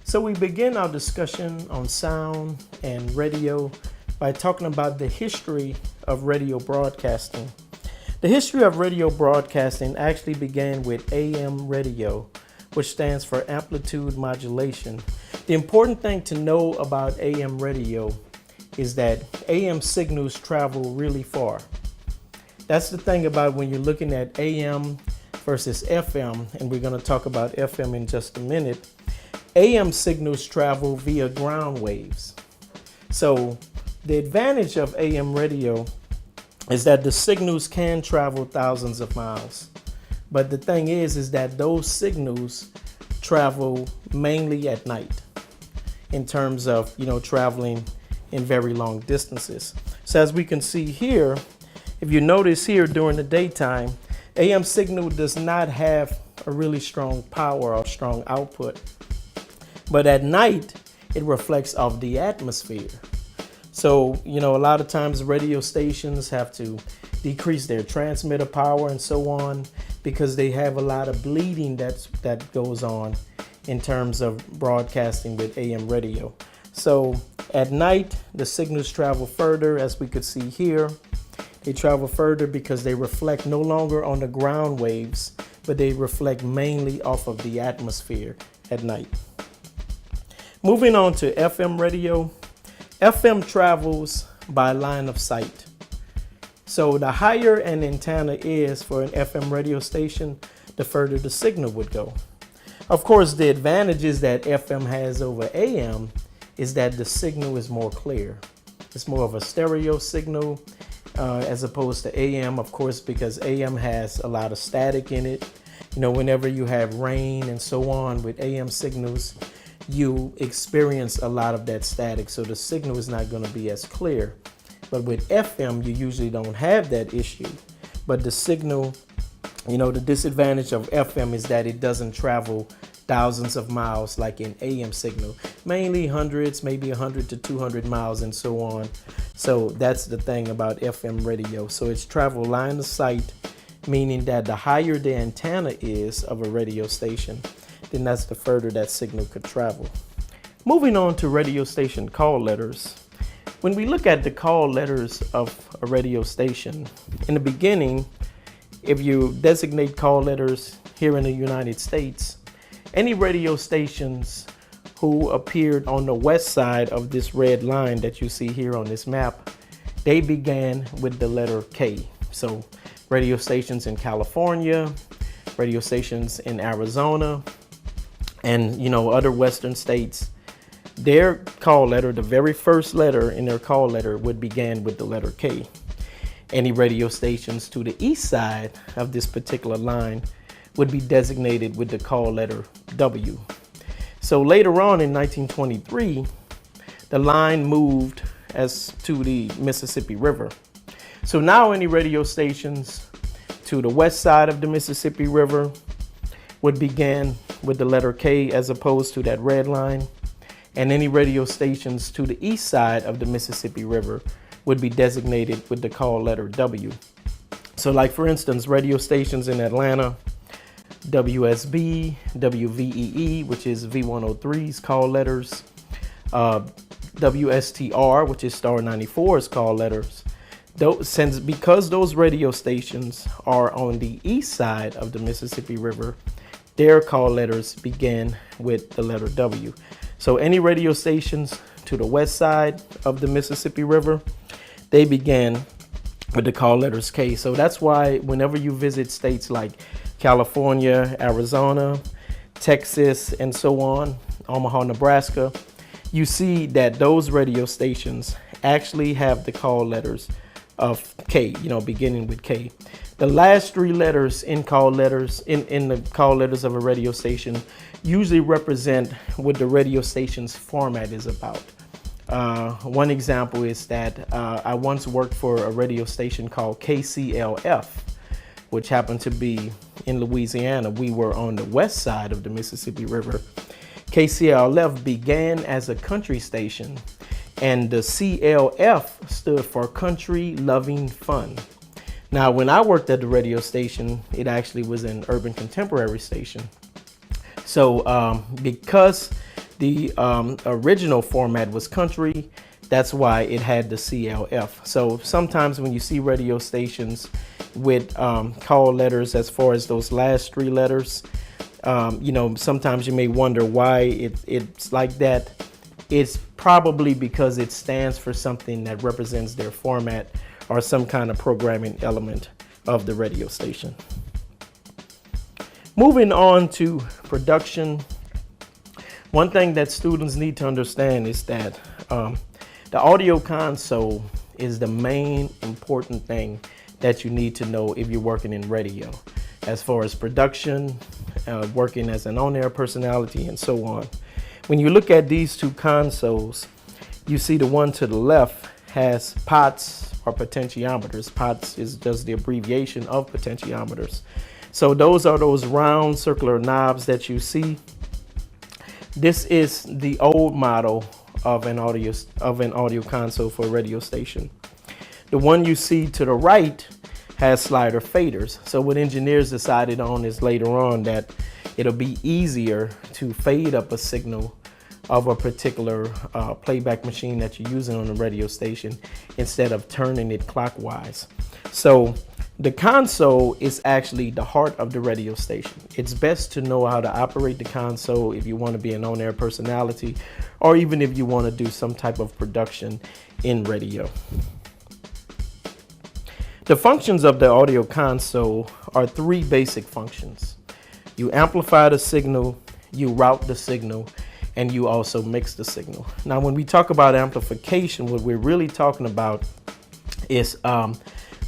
So we begin our discussion on sound and radio by talking about the history of radio broadcasting. The history of radio broadcasting actually began with AM radio, which stands for amplitude modulation. The important thing to know about AM radio is that AM signals travel really far. That's the thing about when you're looking at AM versus FM, and we're going to talk about FM in just a minute. AM signals travel via ground waves. So the advantage of AM radio is that the signals can travel thousands of miles. But the thing is that those signals travel mainly at night in terms of, traveling in very long distances. So as we can see here, if you notice here during the daytime, AM signal does not have a really strong power or strong output. But at night, it reflects off the atmosphere. So, a lot of times radio stations have to decrease their transmitter power and so on because they have a lot of bleeding that goes on in terms of broadcasting with AM radio. So at night, the signals travel further, as we could see here. They travel further because they reflect no longer on the ground waves, but they reflect mainly off of the atmosphere at night. Moving on to FM radio. FM travels by line of sight. So the higher an antenna is for an FM radio station, the further the signal would go. Of course, the advantages that FM has over AM is that the signal is more clear. It's more of a stereo signal as opposed to AM, of course, because AM has a lot of static in it. Whenever you have rain and so on with AM signals, you experience a lot of that static, so the signal is not going to be as clear. But with FM, you usually don't have that issue. But the signal, the disadvantage of FM is that it doesn't travel thousands of miles like an AM signal, mainly hundreds, maybe 100 to 200 miles and so on. So that's the thing about FM radio. So it's travel line of sight, meaning that the higher the antenna is of a radio station, then that's the further that signal could travel. Moving on to radio station call letters. When we look at the call letters of a radio station, in the beginning, if you designate call letters here in the United States, any radio stations who appeared on the west side of this red line that you see here on this map, they began with the letter K. So radio stations in California, radio stations in Arizona, and other western states, their call letter, the very first letter in their call letter would begin with the letter K. Any radio stations to the east side of this particular line would be designated with the call letter W. So later on in 1923, the line moved as to the Mississippi River. So now any radio stations to the west side of the Mississippi River would begin with the letter K as opposed to that red line. And any radio stations to the east side of the Mississippi River would be designated with the call letter W. So like for instance, radio stations in Atlanta, WSB, WVEE, which is V103's call letters, WSTR, which is Star 94's call letters. Because those radio stations are on the east side of the Mississippi River, their call letters begin with the letter W. So any radio stations to the west side of the Mississippi River, they began with the call letters K. So that's why whenever you visit states like California, Arizona, Texas, and so on, Omaha, Nebraska, you see that those radio stations actually have the call letters of K, beginning with K. The last three letters in call letters, in the call letters of a radio station usually represent what the radio station's format is about. One example is that I once worked for a radio station called KCLF, which happened to be in Louisiana. We were on the west side of the Mississippi River. KCLF began as a country station, and the CLF stood for Country Loving Fun. Now, when I worked at the radio station, it actually was an urban contemporary station. So because The original format was country. That's why it had the CLF. So sometimes when you see radio stations with call letters as far as those last three letters, sometimes you may wonder why it's like that. It's probably because it stands for something that represents their format or some kind of programming element of the radio station. Moving on to production, one thing that students need to understand is that the audio console is the main important thing that you need to know if you're working in radio, as far as production, working as an on-air personality, and so on. When you look at these two consoles, you see the one to the left has pots or potentiometers. Pots is just the abbreviation of potentiometers. So those are those round circular knobs that you see. This is the old model of an audio console for a radio station. The one you see to the right has slider faders. So what engineers decided on is later on that it'll be easier to fade up a signal of a particular playback machine that you're using on the radio station instead of turning it clockwise. So the console is actually the heart of the radio station. It's best to know how to operate the console if you want to be an on-air personality, or even if you want to do some type of production in radio. The functions of the audio console are three basic functions. You amplify the signal, you route the signal, and you also mix the signal. Now, when we talk about amplification, what we're really talking about is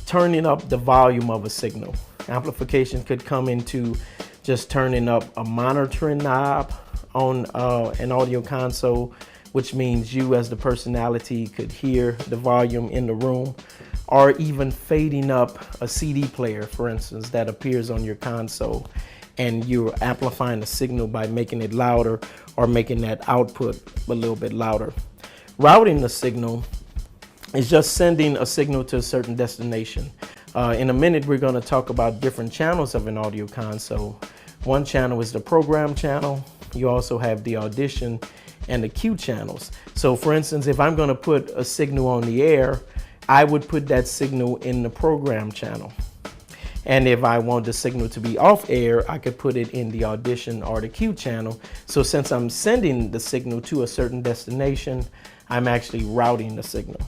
turning up the volume of a signal. Amplification could come into just turning up a monitoring knob on an audio console, which means you as the personality could hear the volume in the room, or even fading up a CD player, for instance, that appears on your console, and you're amplifying the signal by making it louder or making that output a little bit louder. Routing the signal is just sending a signal to a certain destination. In a minute, we're going to talk about different channels of an audio console. One channel is the program channel. You also have the audition and the cue channels. So for instance, if I'm going to put a signal on the air, I would put that signal in the program channel. And if I want the signal to be off air, I could put it in the audition or the cue channel. So since I'm sending the signal to a certain destination, I'm actually routing the signal.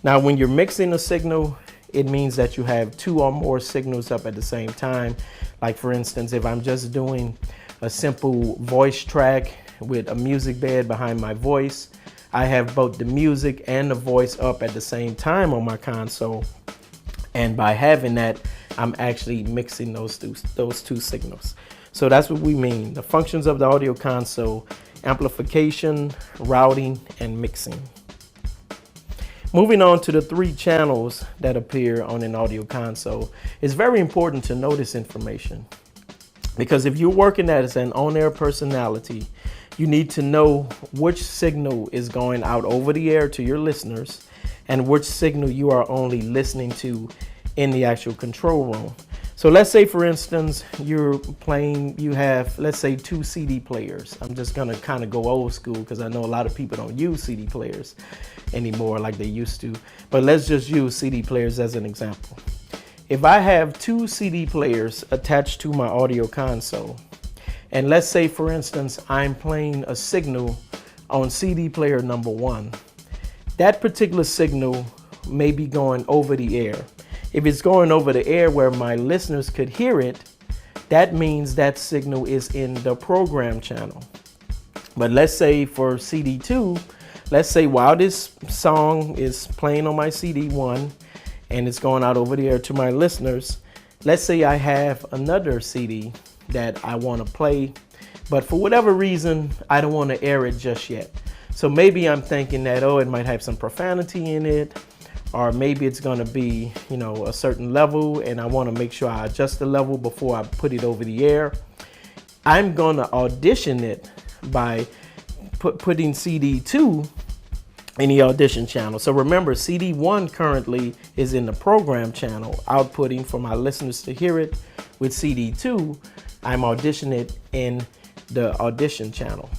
Now, when you're mixing a signal, it means that you have two or more signals up at the same time. Like for instance, if I'm just doing a simple voice track with a music bed behind my voice, I have both the music and the voice up at the same time on my console. And by having that, I'm actually mixing those two signals. So that's what we mean. The functions of the audio console: amplification, routing, and mixing. Moving on to the three channels that appear on an audio console, it's very important to know this information, because if you're working as an on-air personality, you need to know which signal is going out over the air to your listeners and which signal you are only listening to in the actual control room. So let's say, for instance, you have, let's say, 2 CD players. I'm just gonna kind of go old school because I know a lot of people don't use CD players anymore like they used to. But let's just use CD players as an example. If I have 2 CD players attached to my audio console, and let's say, for instance, I'm playing a signal on CD player number 1, that particular signal may be going over the air. If it's going over the air where my listeners could hear it, that means that signal is in the program channel. But let's say for CD2, let's say while this song is playing on my CD1 and it's going out over the air to my listeners, let's say I have another CD that I want to play, but for whatever reason, I don't want to air it just yet. So maybe I'm thinking that, it might have some profanity in it, or maybe it's going to be, a certain level, and I want to make sure I adjust the level before I put it over the air. I'm going to audition it by putting CD2 in the audition channel. So remember, CD1 currently is in the program channel, outputting for my listeners to hear it. With CD2, I'm auditioning it in the audition channel.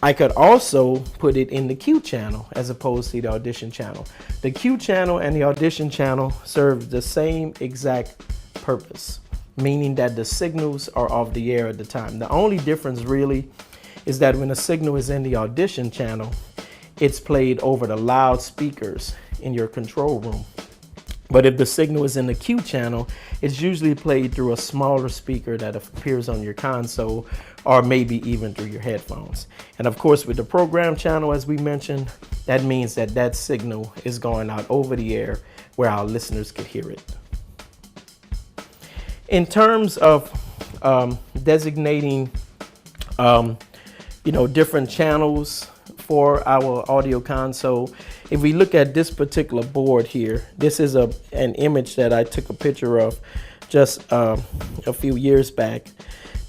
I could also put it in the Q channel as opposed to the audition channel. The Q channel and the audition channel serve the same exact purpose, meaning that the signals are off the air at the time. The only difference really is that when a signal is in the audition channel, it's played over the loudspeakers in your control room. But if the signal is in the Q channel, it's usually played through a smaller speaker that appears on your console, or maybe even through your headphones. And of course, with the program channel, as we mentioned, that means that that signal is going out over the air where our listeners could hear it. In terms of designating, different channels for our audio console, if we look at this particular board here, this is an image that I took a picture of just a few years back.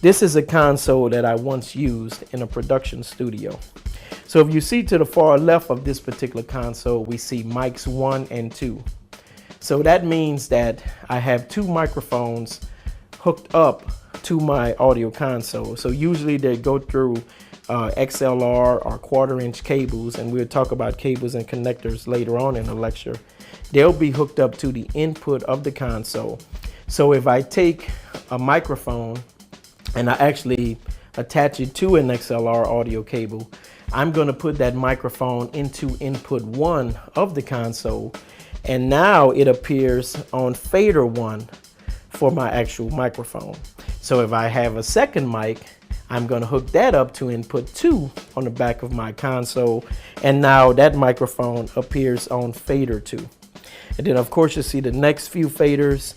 This is a console that I once used in a production studio. So if you see to the far left of this particular console, we see mics 1 and 2. So that means that I have 2 microphones hooked up to my audio console. So usually they go through XLR or 1/4-inch cables, and we'll talk about cables and connectors later on in the lecture. They'll be hooked up to the input of the console. So if I take a microphone and I actually attach it to an XLR audio cable, I'm going to put that microphone into input 1 of the console, and now it appears on fader 1 for my actual microphone. So if I have a second mic, I'm going to hook that up to input 2 on the back of my console, and now that microphone appears on fader 2. And then of course you see the next few faders: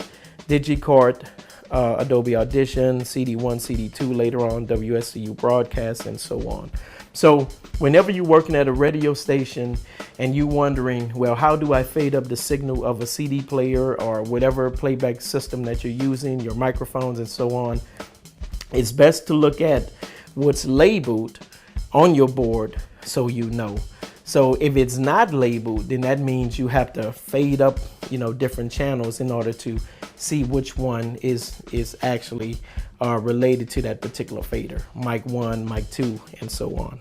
DigiCart, Adobe Audition, CD1, CD2, later on WSCU Broadcast, and so on. So whenever you're working at a radio station and you wondering, well, how do I fade up the signal of a CD player or whatever playback system that you're using, your microphones and so on, it's best to look at what's labeled on your board so you know. So if it's not labeled, then that means you have to fade up, different channels in order to see which one is actually related to that particular fader. Mic 1, mic 2, and so on.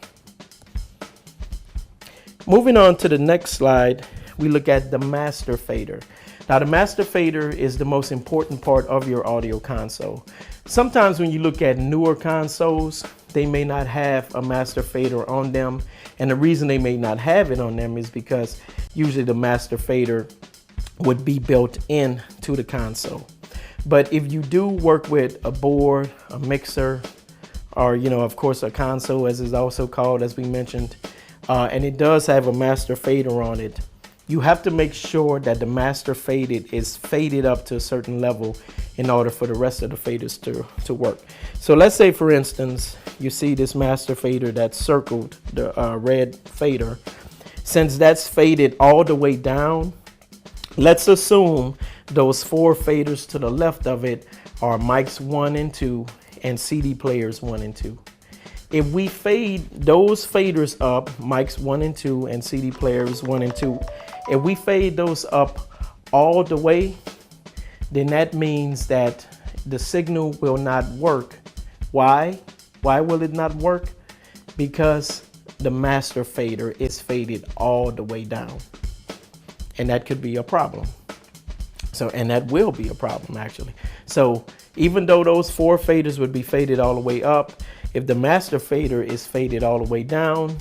Moving on to the next slide, we look at the master fader. Now the master fader is the most important part of your audio console. Sometimes when you look at newer consoles, they may not have a master fader on them. And the reason they may not have it on them is because usually the master fader would be built in to the console. But if you do work with a board, a mixer, or of course a console, as is also called, as we mentioned, and it does have a master fader on it, you have to make sure that the master faded is faded up to a certain level in order for the rest of the faders to work. So let's say, for instance, you see this master fader that's circled, the red fader. Since that's faded all the way down, let's assume those 4 faders to the left of it are mics 1 and 2 and CD players 1 and 2. If we fade those faders up, mics 1 and 2 and CD players 1 and 2, if we fade those up all the way, then that means that the signal will not work. Why? Why will it not work? Because the master fader is faded all the way down. And that could be a problem. And that will be a problem actually. So even though those 4 faders would be faded all the way up, if the master fader is faded all the way down,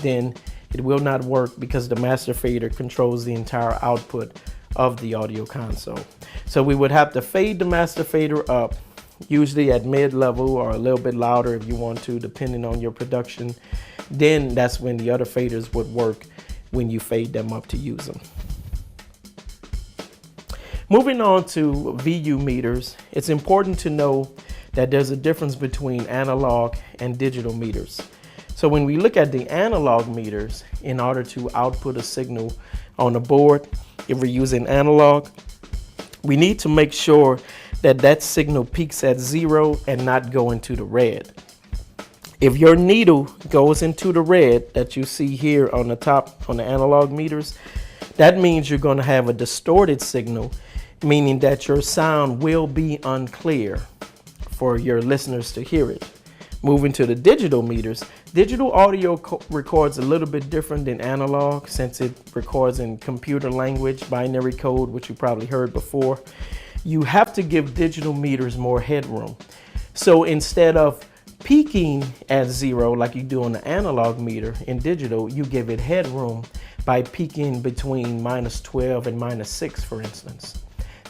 then it will not work because the master fader controls the entire output of the audio console. So we would have to fade the master fader up, usually at mid-level or a little bit louder if you want to, depending on your production. Then that's when the other faders would work, when you fade them up to use them. Moving on to VU meters, it's important to know that there's a difference between analog and digital meters. So when we look at the analog meters, in order to output a signal on the board, if we're using analog, we need to make sure that that signal peaks at 0 and not go into the red. If your needle goes into the red that you see here on the top on the analog meters, that means you're going to have a distorted signal, meaning that your sound will be unclear for your listeners to hear it. Moving to the digital meters, digital audio records a little bit different than analog since it records in computer language, binary code, which you probably heard before. You have to give digital meters more headroom. So instead of peaking at 0 like you do on the analog meter, in digital, you give it headroom by peaking between -12 and -6, for instance.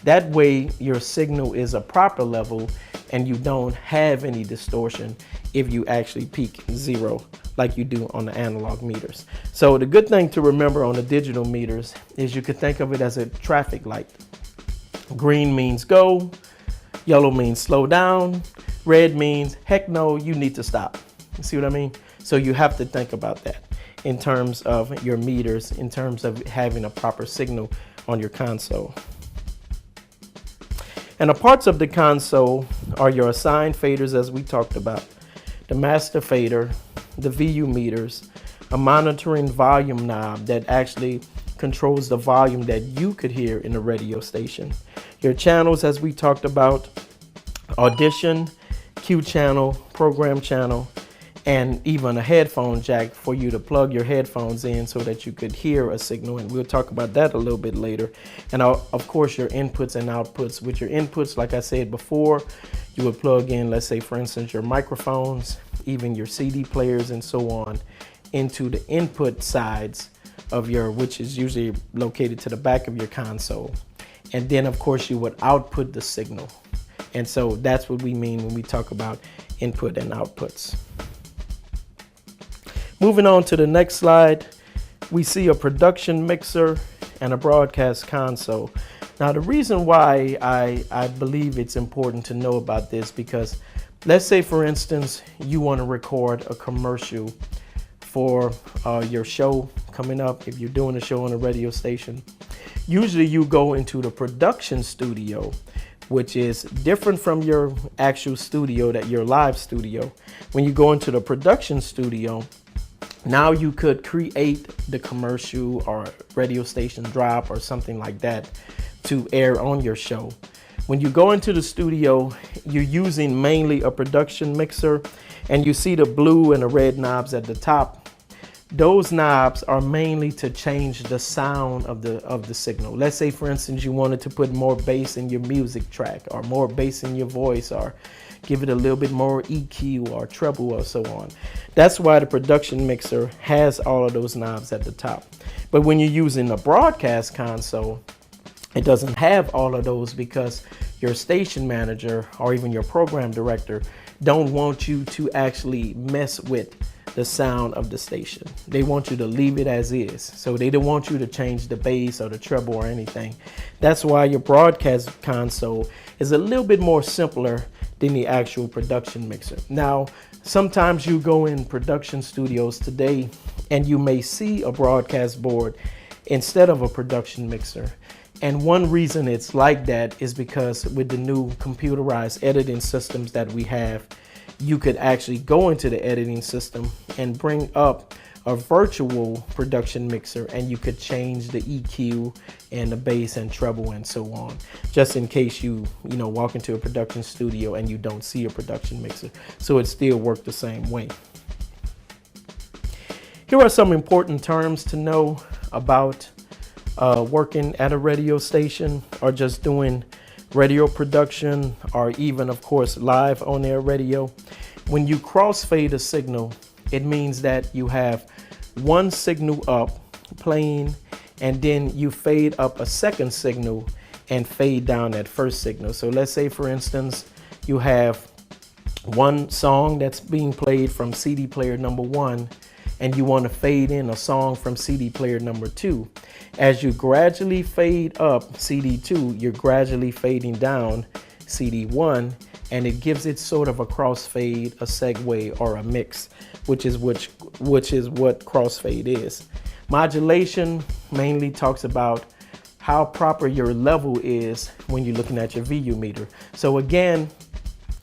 That way, your signal is a proper level and you don't have any distortion if you actually peak 0 like you do on the analog meters. So the good thing to remember on the digital meters is you could think of it as a traffic light. Green means go, yellow means slow down, red means heck no, you need to stop. You see what I mean? So you have to think about that in terms of your meters, in terms of having a proper signal on your console. And the parts of the console are your assigned faders, as we talked about, the master fader, the VU meters, a monitoring volume knob that actually controls the volume that you could hear in the radio station. Your channels, as we talked about, audition, Q channel, program channel, and even a headphone jack for you to plug your headphones in so that you could hear a signal. And we'll talk about that a little bit later. And of course, your inputs and outputs. With your inputs, like I said before, you would plug in, let's say, for instance, your microphones, even your CD players and so on, into the input sides of your, which is usually located to the back of your console. And then, of course, you would output the signal. And so that's what we mean when we talk about input and outputs. Moving on to the next slide, we see a production mixer and a broadcast console. Now, the reason why I believe it's important to know about this, because let's say, for instance, you want to record a commercial for your show coming up. If you're doing a show on a radio station, usually you go into the production studio, which is different from your actual studio, that your live studio. When you go into the production studio, now you could create the commercial or radio station drop or something like that to air on your show. When you go into the studio, you're using mainly a production mixer, and you see the blue and the red knobs at the top. Those knobs are mainly to change the sound of the signal. Let's say, for instance, you wanted to put more bass in your music track, or more bass in your voice, or give it a little bit more EQ or treble or so on. That's why the production mixer has all of those knobs at the top. But when you're using the broadcast console, it doesn't have all of those, because your station manager or even your program director don't want you to actually mess with the sound of the station. They want you to leave it as is. So they don't want you to change the bass or the treble or anything. That's why your broadcast console is a little bit more simpler than the actual production mixer. Now, sometimes you go in production studios today and you may see a broadcast board instead of a production mixer. And one reason it's like that is because with the new computerized editing systems that we have, you could actually go into the editing system and bring up a virtual production mixer, and you could change the EQ and the bass and treble and so on, just in case you walk into a production studio and you don't see a production mixer. So it still works the same way. Here are some important terms to know about working at a radio station, or just doing radio production, or even, of course, live on air radio. When you crossfade a signal, it means that you have one signal up playing, and then you fade up a second signal and fade down that first signal. So let's say, for instance, you have one song that's being played from CD player number 1, and you want to fade in a song from CD player number 2. As you gradually fade up CD 2, you're gradually fading down CD 1, and it gives it sort of a crossfade, a segue, or a mix, which is what crossfade is. Modulation mainly talks about how proper your level is when you're looking at your VU meter. So again,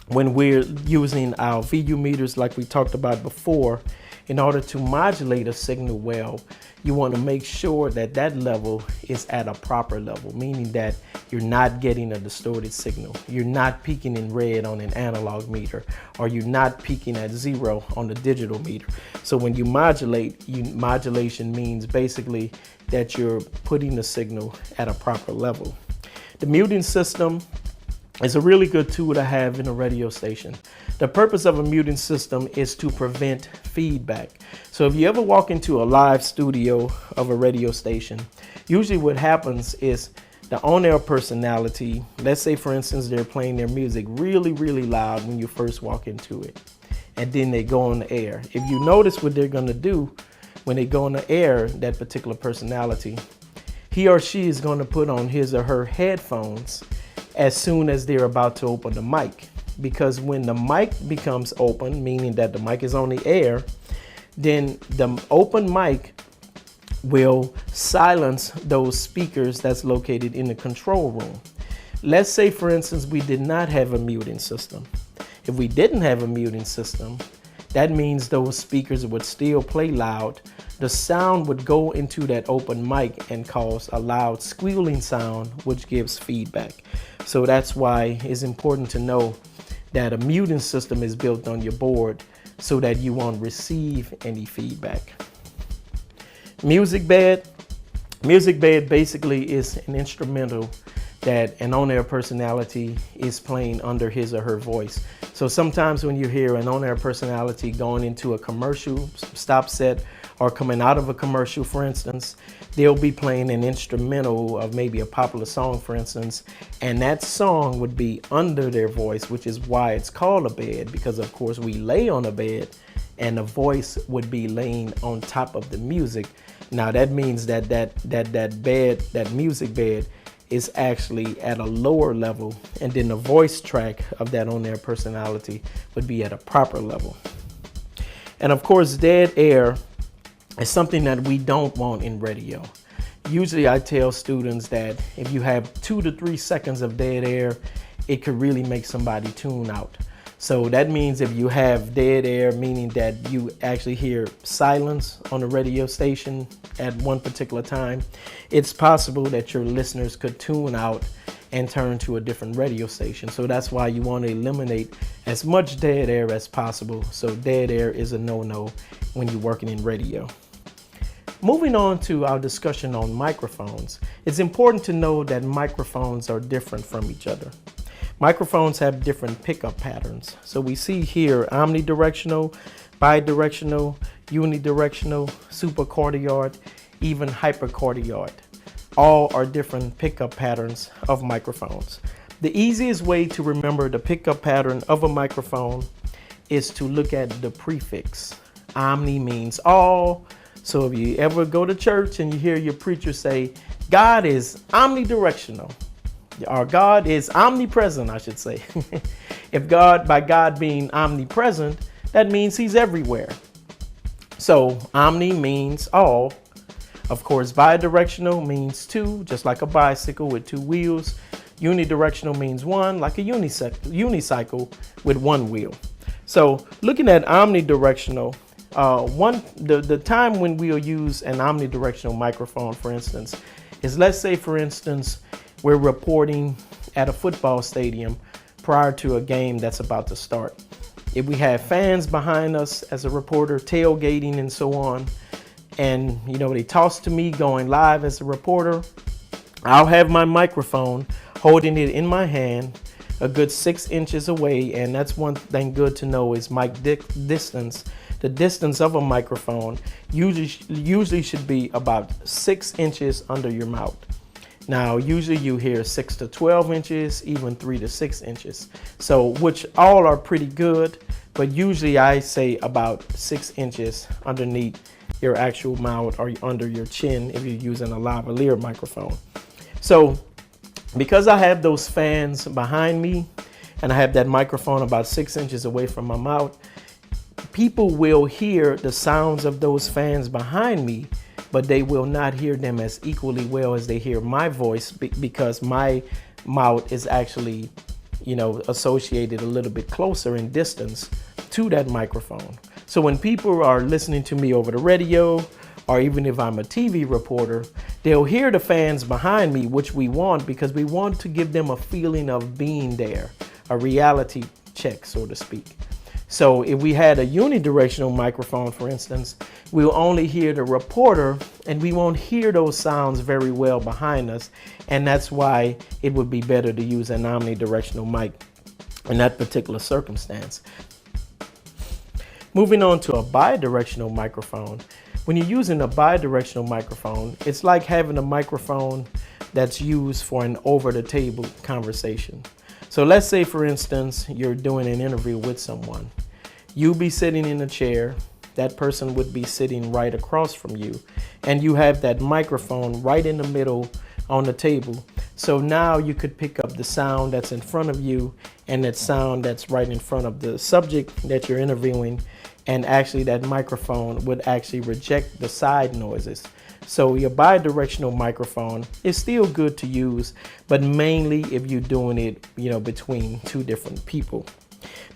when we're using our VU meters like we talked about before, in order to modulate a signal well, you want to make sure that that level is at a proper level, meaning that you're not getting a distorted signal. You're not peaking in red on an analog meter, or you're not peaking at 0 on the digital meter. So when you modulate, modulation means basically that you're putting the signal at a proper level. The muting system is a really good tool to have in a radio station. The purpose of a muting system is to prevent feedback. So if you ever walk into a live studio of a radio station, usually what happens is the on-air personality, let's say for instance, they're playing their music really, really loud when you first walk into it, and then they go on the air. If you notice what they're gonna do when they go on the air, that particular personality, he or she is gonna put on his or her headphones as soon as they're about to open the mic. Because when the mic becomes open, meaning that the mic is on the air, then the open mic will silence those speakers that's located in the control room. Let's say, for instance, we did not have a muting system. If we didn't have a muting system, that means those speakers would still play loud. The sound would go into that open mic and cause a loud squealing sound, which gives feedback. So that's why it's important to know that a muting system is built on your board so that you won't receive any feedback. Music bed. Music bed basically is an instrumental that an on-air personality is playing under his or her voice. So sometimes when you hear an on-air personality going into a commercial stop set or coming out of a commercial, for instance, they'll be playing an instrumental of maybe a popular song, for instance, and that song would be under their voice, which is why it's called a bed, because of course we lay on a bed and the voice would be laying on top of the music. Now that means that that music bed is actually at a lower level, and then the voice track of that on-air personality would be at a proper level. And of course, dead air is something that we don't want in radio. Usually I tell students that if you have 2 to 3 seconds of dead air, it could really make somebody tune out. So that means if you have dead air, meaning that you actually hear silence on the radio station at one particular time, it's possible that your listeners could tune out and turn to a different radio station. So that's why you want to eliminate as much dead air as possible. So dead air is a no-no when you're working in radio. Moving on to our discussion on microphones, it's important to know that microphones are different from each other. Microphones have different pickup patterns. So we see here omnidirectional, bidirectional, unidirectional, supercardioid, even hypercardioid. All are different pickup patterns of microphones. The easiest way to remember the pickup pattern of a microphone is to look at the prefix. Omni means all. So if you ever go to church and you hear your preacher say, God is omnidirectional, or God is omnipresent, I should say. If by God being omnipresent, that means he's everywhere. So omni means all. Of course, bidirectional means 2, just like a bicycle with 2 wheels. Unidirectional means 1, like a unicycle with 1 wheel. So looking at omnidirectional, the time when we'll use an omnidirectional microphone, for instance, is, let's say, for instance, we're reporting at a football stadium prior to a game that's about to start. If we have fans behind us as a reporter, tailgating and so on, and they toss to me going live as a reporter, I'll have my microphone holding it in my hand a good 6 inches away. And that's one thing good to know is mic distance. The distance of a microphone usually should be about 6 inches under your mouth. Now, usually you hear 6 to 12 inches, even 3 to 6 inches. So, which all are pretty good, but usually I say about 6 inches underneath your actual mouth or under your chin if you're using a lavalier microphone. So, because I have those fans behind me and I have that microphone about 6 inches away from my mouth, people will hear the sounds of those fans behind me, but they will not hear them as equally well as they hear my voice because my mouth is actually, associated a little bit closer in distance to that microphone. So when people are listening to me over the radio, or even if I'm a TV reporter, they'll hear the fans behind me, which we want because we want to give them a feeling of being there, a reality check, so to speak. So if we had a unidirectional microphone, for instance, we'll only hear the reporter and we won't hear those sounds very well behind us. And that's why it would be better to use an omnidirectional mic in that particular circumstance. Moving on to a bidirectional microphone. When you're using a bidirectional microphone, it's like having a microphone that's used for an over-the-table conversation. So let's say, for instance, you're doing an interview with someone. You'll be sitting in a chair. That person would be sitting right across from you. And you have that microphone right in the middle on the table. So now you could pick up the sound that's in front of you and that sound that's right in front of the subject that you're interviewing. And actually that microphone would actually reject the side noises. So your bidirectional microphone is still good to use, but mainly if you're doing it, between two different people.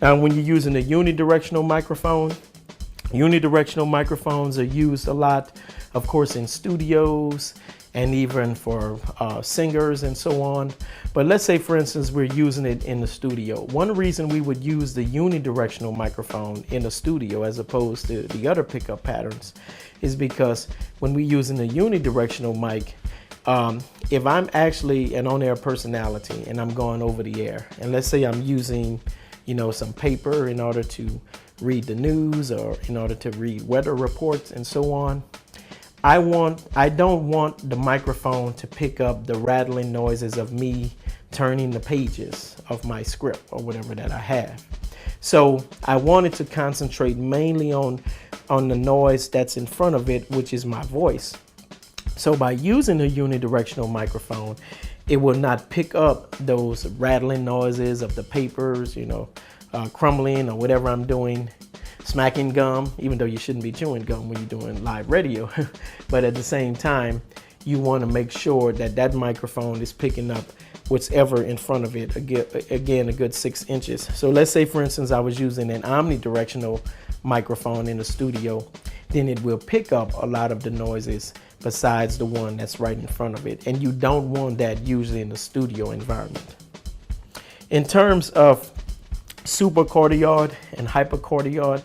Now, when you're using a unidirectional microphone, unidirectional microphones are used a lot, of course, in studios and even for singers and so on. But let's say, for instance, we're using it in the studio. One reason we would use the unidirectional microphone in the studio as opposed to the other pickup patterns is because when we're using a unidirectional mic, if I'm actually an on-air personality and I'm going over the air, and let's say I'm using, some paper in order to read the news or in order to read weather reports and so on, I don't want the microphone to pick up the rattling noises of me turning the pages of my script or whatever that I have. So I wanted to concentrate mainly on the noise that's in front of it, which is my voice. So by using a unidirectional microphone, it will not pick up those rattling noises of the papers, crumbling or whatever I'm doing, smacking gum, even though you shouldn't be chewing gum when you're doing live radio. But at the same time, you want to make sure that that microphone is picking up whatever in front of it, again, a good 6 inches. So let's say, for instance, I was using an omnidirectional microphone in the studio, then it will pick up a lot of the noises besides the one that's right in front of it. And you don't want that usually in the studio environment. In terms of supercardioid and hypercardioid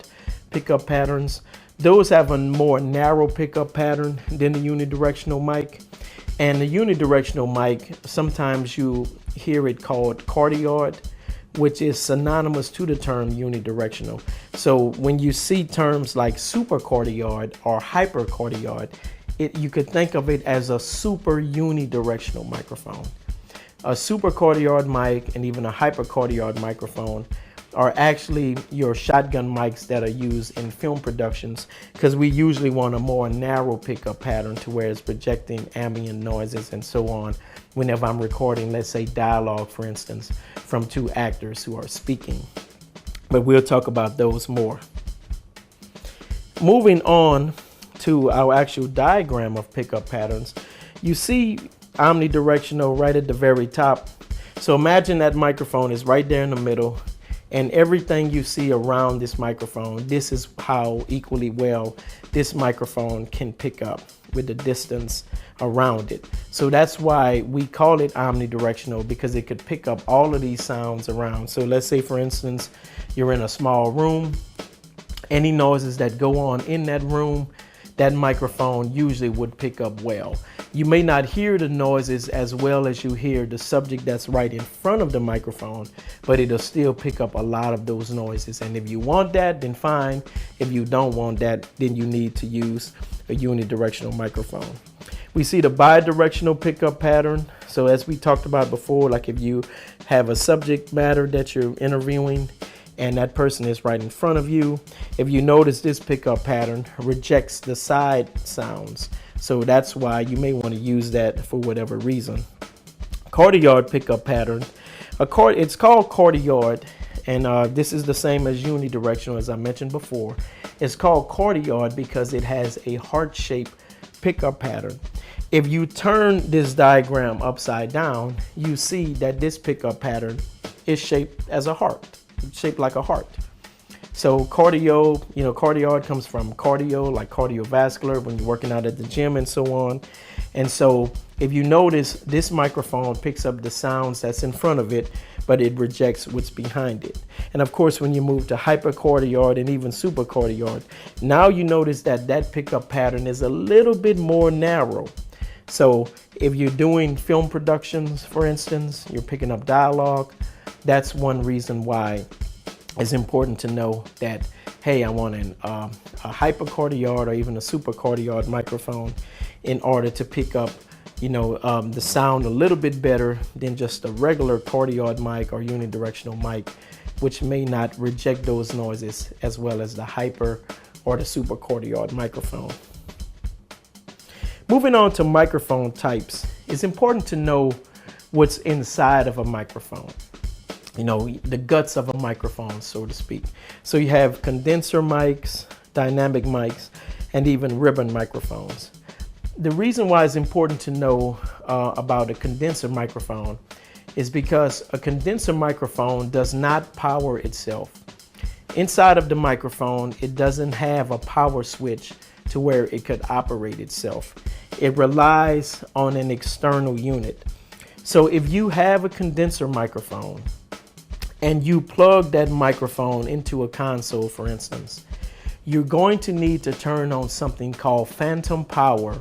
pickup patterns, those have a more narrow pickup pattern than the unidirectional mic. And the unidirectional mic, sometimes you hear it called cardioid, which is synonymous to the term unidirectional. So when you see terms like supercardioid or hypercardioid, you could think of it as a super unidirectional microphone. A supercardioid mic and even a hypercardioid microphone are actually your shotgun mics that are used in film productions, because we usually want a more narrow pickup pattern to where it's projecting ambient noises and so on whenever I'm recording, let's say, dialogue, for instance, from two actors who are speaking. But we'll talk about those more. Moving on to our actual diagram of pickup patterns, you see omnidirectional right at the very top. So imagine that microphone is right there in the middle, and everything you see around this microphone, this is how equally well this microphone can pick up with the distance around it. So that's why we call it omnidirectional, because it could pick up all of these sounds around. So let's say, for instance, you're in a small room. Any noises that go on in that room, that microphone usually would pick up well. You may not hear the noises as well as you hear the subject that's right in front of the microphone, but it'll still pick up a lot of those noises. And if you want that, then fine. If you don't want that, then you need to use a unidirectional microphone. We see the bidirectional pickup pattern. So as we talked about before, like if you have a subject matter that you're interviewing and that person is right in front of you, if you notice, this pickup pattern rejects the side sounds. So that's why you may want to use that for whatever reason. Cardioid pickup pattern. It's called cardioid, and this is the same as unidirectional, as I mentioned before. It's called cardioid because it has a heart-shaped pickup pattern. If you turn this diagram upside down, you see that this pickup pattern is shaped as a heart. It's shaped like a heart. So cardio, cardioid comes from cardio, like cardiovascular, when you're working out at the gym and so on. And so if you notice, this microphone picks up the sounds that's in front of it, but it rejects what's behind it. And of course, when you move to hypercardioid and even supercardioid, now you notice that pickup pattern is a little bit more narrow. So if you're doing film productions, for instance, you're picking up dialogue, that's one reason why it's important to know that, hey, I want a hypercardioid or even a supercardioid microphone in order to pick up, the sound a little bit better than just a regular cardioid mic or unidirectional mic, which may not reject those noises as well as the hyper or the supercardioid microphone. Moving on to microphone types, it's important to know what's inside of a microphone. The guts of a microphone, so to speak. So you have condenser mics, dynamic mics, and even ribbon microphones. The reason why it's important to know about a condenser microphone is because a condenser microphone does not power itself. Inside of the microphone, it doesn't have a power switch to where it could operate itself. It relies on an external unit. So if you have a condenser microphone and you plug that microphone into a console, for instance, you're going to need to turn on something called phantom power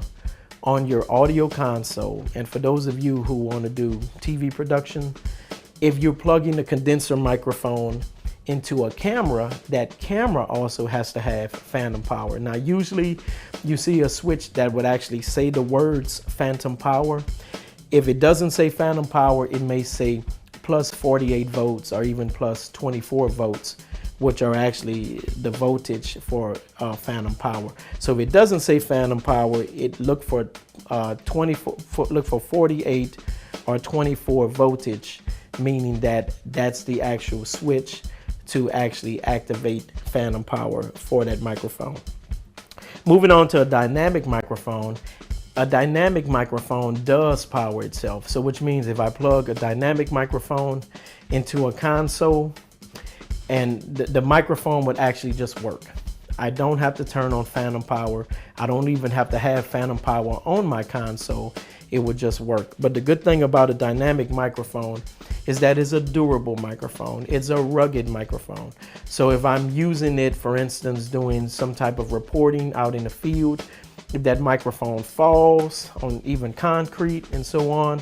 on your audio console. And for those of you who want to do TV production, if you're plugging a condenser microphone into a camera, that camera also has to have phantom power. Now, usually you see a switch that would actually say the words phantom power. If it doesn't say phantom power, it may say plus 48 volts or even plus 24 volts, which are actually the voltage for phantom power. So if it doesn't say phantom power, it look for 48 or 24 voltage, meaning that that's the actual switch to actually activate phantom power for that microphone. Moving on to a dynamic microphone. A dynamic microphone does power itself. So which means if I plug a dynamic microphone into a console, and the microphone would actually just work. I don't have to turn on phantom power. I don't even have to have phantom power on my console. It would just work. But the good thing about a dynamic microphone is that it's a durable microphone. It's a rugged microphone. So if I'm using it, for instance, doing some type of reporting out in the field, if that microphone falls on even concrete and so on,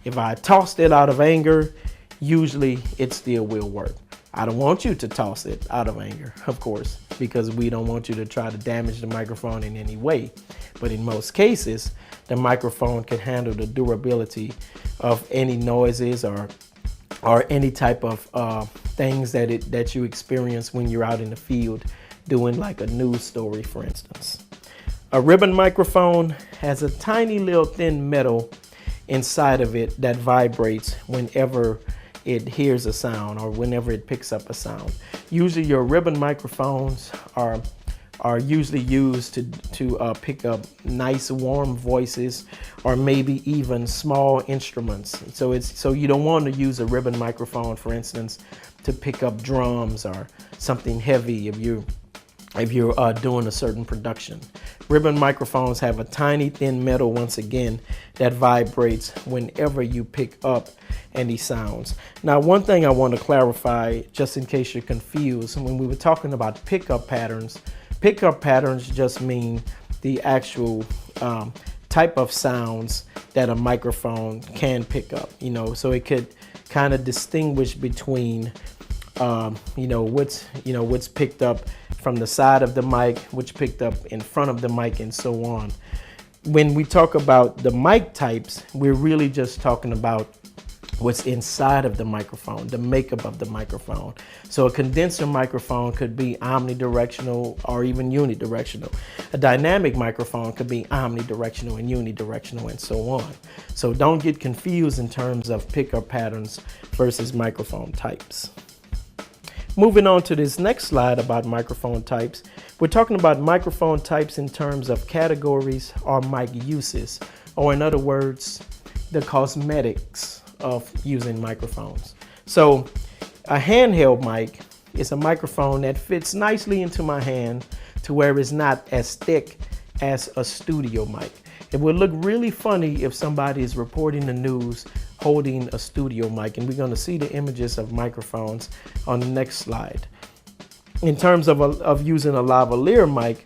if I tossed it out of anger, usually it still will work. I don't want you to toss it out of anger, of course, because we don't want you to try to damage the microphone in any way. But in most cases, the microphone can handle the durability of any noises or any type of things that you experience when you're out in the field doing like a news story, for instance. A ribbon microphone has a tiny little thin metal inside of it that vibrates whenever it hears a sound or whenever it picks up a sound. Usually your ribbon microphones are usually used to pick up nice warm voices or maybe even small instruments. So you don't want to use a ribbon microphone, for instance, to pick up drums or something heavy if you're doing a certain production. Ribbon microphones have a tiny thin metal, once again, that vibrates whenever you pick up any sounds. Now, one thing I want to clarify, just in case you're confused, when we were talking about pickup patterns just mean the actual type of sounds that a microphone can pick up, so it could kind of distinguish between what's picked up from the side of the mic, which picked up in front of the mic, and so on. When we talk about the mic types, we're really just talking about what's inside of the microphone, the makeup of the microphone. So a condenser microphone could be omnidirectional or even unidirectional. A dynamic microphone could be omnidirectional and unidirectional, and so on. So don't get confused in terms of pickup patterns versus microphone types. Moving on to this next slide about microphone types, we're talking about microphone types in terms of categories or mic uses, or in other words, the cosmetics of using microphones. So a handheld mic is a microphone that fits nicely into my hand to where it's not as thick as a studio mic. It would look really funny if somebody is reporting the news holding a studio mic, and we're going to see the images of microphones on the next slide. In terms of using a lavalier mic,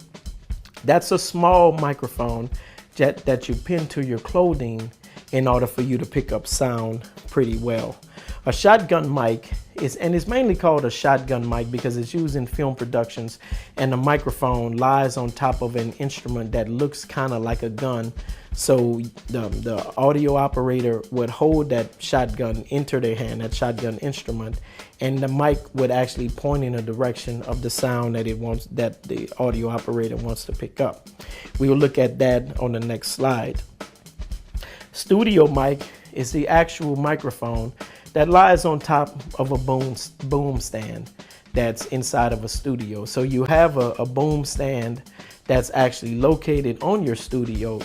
that's a small microphone that you pin to your clothing in order for you to pick up sound pretty well. A shotgun mic is mainly called a shotgun mic because it's used in film productions, and the microphone lies on top of an instrument that looks kind of like a gun. So the audio operator would hold that shotgun into their hand, that shotgun instrument, and the mic would actually point in a direction of the sound that the audio operator wants to pick up. We will look at that on the next slide. Studio mic is the actual microphone that lies on top of a boom stand that's inside of a studio. So you have a boom stand that's actually located in your studio,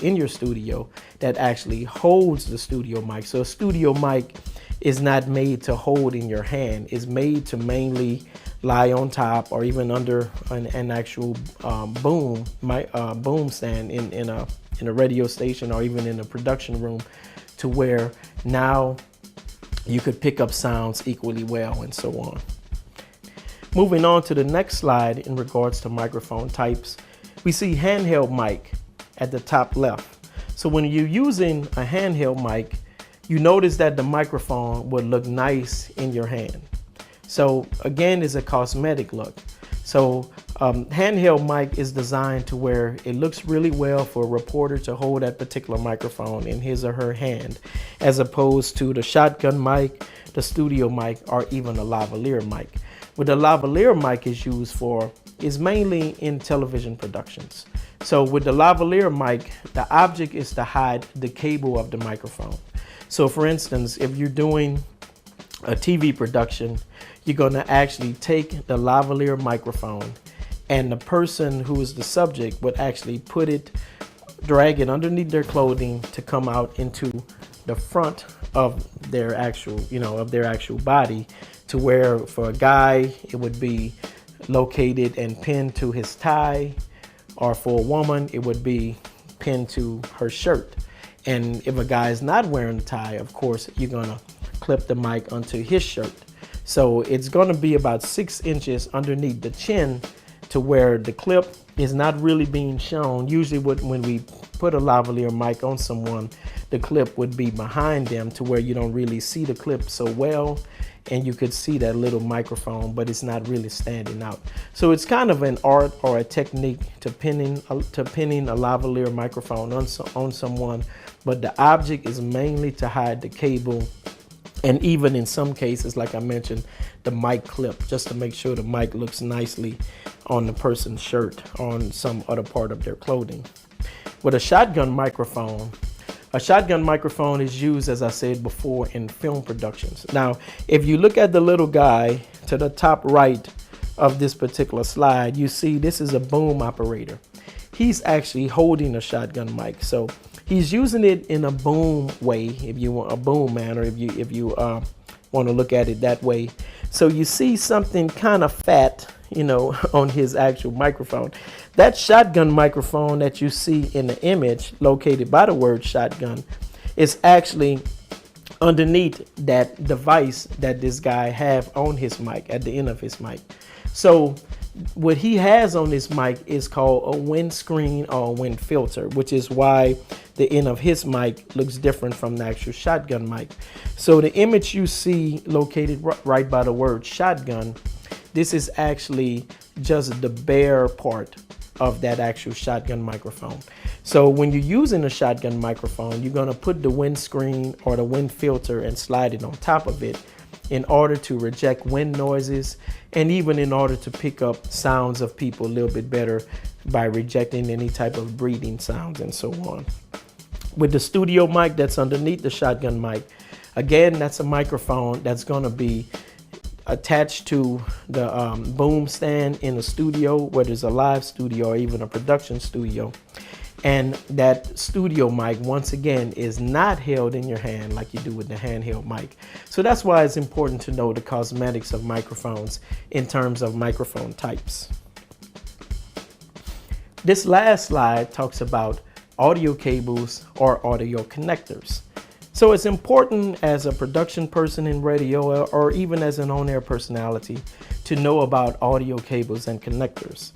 that actually holds the studio mic. So a studio mic is not made to hold in your hand. It's made to mainly lie on top or even under an actual boom stand in a radio station or even in a production room, to where now you could pick up sounds equally well and so on. Moving on to the next slide in regards to microphone types, we see handheld mic at the top left. So when you're using a handheld mic, you notice that the microphone would look nice in your hand. So again, it's a cosmetic look. So handheld mic is designed to where it looks really well for a reporter to hold that particular microphone in his or her hand, as opposed to the shotgun mic, the studio mic, or even a lavalier mic. What the lavalier mic is used for is mainly in television productions. So with the lavalier mic, the object is to hide the cable of the microphone. So for instance, if you're doing a TV production, you're going to actually take the lavalier microphone, and the person who is the subject would actually drag it underneath their clothing to come out into the front of their actual body, to where for a guy, it would be located and pinned to his tie, or for a woman, it would be pinned to her shirt. And if a guy is not wearing a tie, of course, you're going to clip the mic onto his shirt. So it's going to be about 6 inches underneath the chin, to where the clip is not really being shown. Usually when we put a lavalier mic on someone, the clip would be behind them, to where you don't really see the clip so well, and you could see that little microphone, but it's not really standing out. So it's kind of an art or a technique to pinning a lavalier microphone on someone, but the object is mainly to hide the cable, and even in some cases, like I mentioned, the mic clip, just to make sure the mic looks nicely on the person's shirt or on some other part of their clothing. With a shotgun microphone is used, as I said before, in film productions. Now, if you look at the little guy to the top right of this particular slide, you see this is a boom operator. He's actually holding a shotgun mic. So he's using it in a boom way, if you want a boom man, or if you want to look at it that way. So you see something kind of fat, on his actual microphone. That shotgun microphone that you see in the image, located by the word shotgun, is actually underneath that device that this guy have on his mic, at the end of his mic. So what he has on his mic is called a windscreen or a wind filter, which is why the end of his mic looks different from the actual shotgun mic. So the image you see located right by the word shotgun, this is actually just the bare part of that actual shotgun microphone. So when you're using a shotgun microphone, you're going to put the windscreen or the wind filter and slide it on top of it in order to reject wind noises, and even in order to pick up sounds of people a little bit better by rejecting any type of breathing sounds and so on. With the studio mic that's underneath the shotgun mic, again, that's a microphone that's going to be attached to the boom stand in a studio, whether it's a live studio or even a production studio. And that studio mic, once again, is not held in your hand like you do with the handheld mic. So that's why it's important to know the cosmetics of microphones in terms of microphone types. This last slide talks about audio cables or audio connectors. So it's important as a production person in radio or even as an on-air personality to know about audio cables and connectors.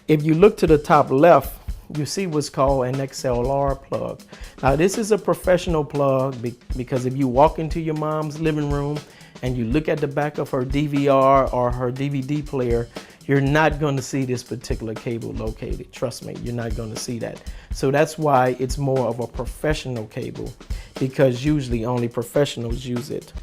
If you look to the top left, you see what's called an XLR plug. Now this is a professional plug because if you walk into your mom's living room and you look at the back of her DVR or her DVD player, you're not going to see this particular cable located. Trust me, you're not going to see that. So that's why it's more of a professional cable, because usually only professionals use it.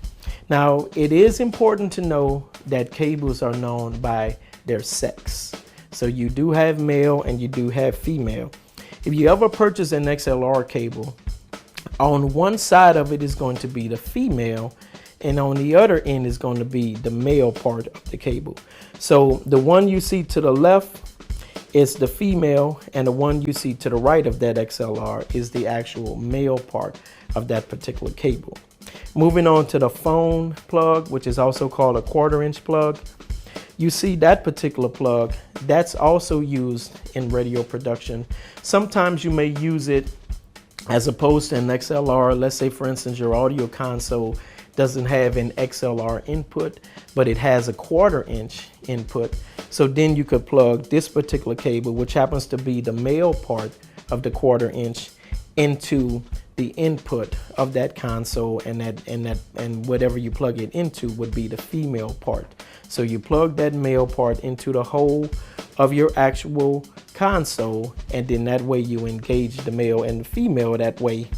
Now, it is important to know that cables are known by their sex. So you do have male and you do have female. If you ever purchase an XLR cable, on one side of it is going to be the female, and on the other end is going to be the male part of the cable. So the one you see to the left is the female, and the one you see to the right of that XLR is the actual male part of that particular cable. Moving on to the phone plug, which is also called a 1/4-inch plug. You see that particular plug, that's also used in radio production. Sometimes you may use it as opposed to an XLR. Let's say, for instance, your audio console doesn't have an XLR input, but it has a 1/4-inch input. So then you could plug this particular cable, which happens to be the male part of the 1/4-inch, into the input of that console, and whatever you plug it into would be the female part. So you plug that male part into the hole of your actual console, and then that way you engage the male and the female that way.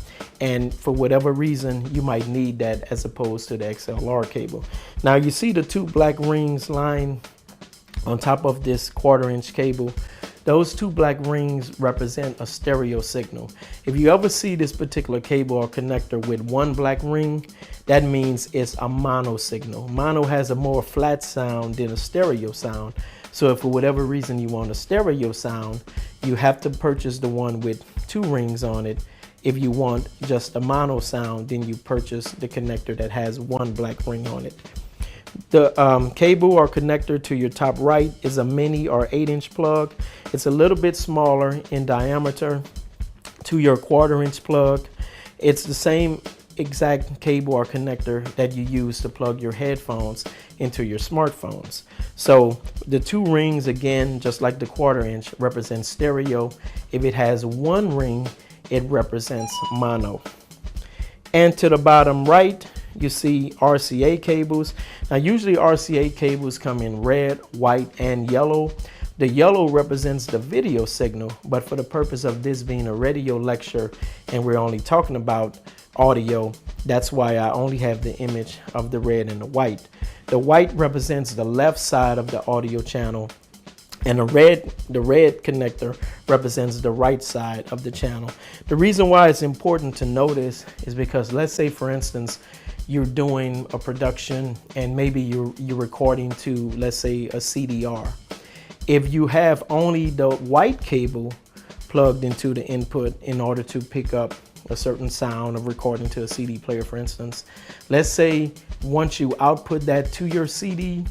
And for whatever reason, you might need that as opposed to the XLR cable. Now you see the two black rings lying on top of this 1/4-inch cable. Those two black rings represent a stereo signal. If you ever see this particular cable or connector with one black ring, that means it's a mono signal. Mono has a more flat sound than a stereo sound. So if for whatever reason you want a stereo sound, you have to purchase the one with two rings on it. If you want just a mono sound, then you purchase the connector that has one black ring on it. The cable or connector to your top right is a mini or 8-inch plug. It's a little bit smaller in diameter to your 1/4-inch plug. It's the same exact cable or connector that you use to plug your headphones into your smartphones. So the two rings, again, just like the 1/4-inch, represent stereo. If it has one ring, it represents mono. And to the bottom right, you see RCA cables. Now usually RCA cables come in red, white, and yellow. The yellow represents the video signal, but for the purpose of this being a radio lecture and we're only talking about audio, that's why I only have the image of the red and the white. The white represents the left side of the audio channel, and the red connector represents the right side of the channel. The reason why it's important to notice is because, let's say for instance, you're doing a production and maybe you're recording to, let's say, a CDR. If you have only the white cable plugged into the input in order to pick up a certain sound of recording to a CD player, for instance, let's say once you output that to your CD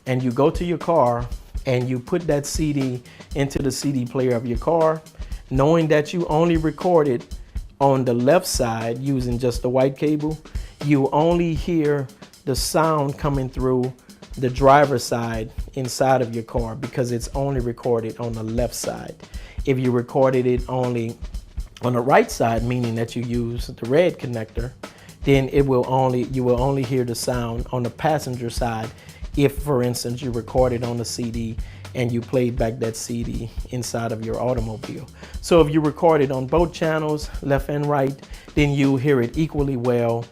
and you go to your car and you put that CD into the CD player of your car, knowing that you only recorded on the left side using just the white cable, you only hear the sound coming through the driver's side inside of your car because it's only recorded on the left side. If you recorded it only on the right side, meaning that you use the red connector, then you will only hear the sound on the passenger side. If, for instance, you recorded on the CD and you played back that CD inside of your automobile. So if you recorded on both channels, left and right, then you hear it equally well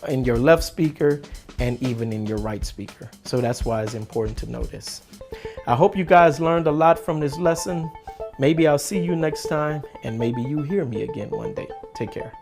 in your left speaker and even in your right speaker. So that's why it's important to know this. I hope you guys learned a lot from this lesson. Maybe I'll see you next time, and maybe you hear me again one day. Take care.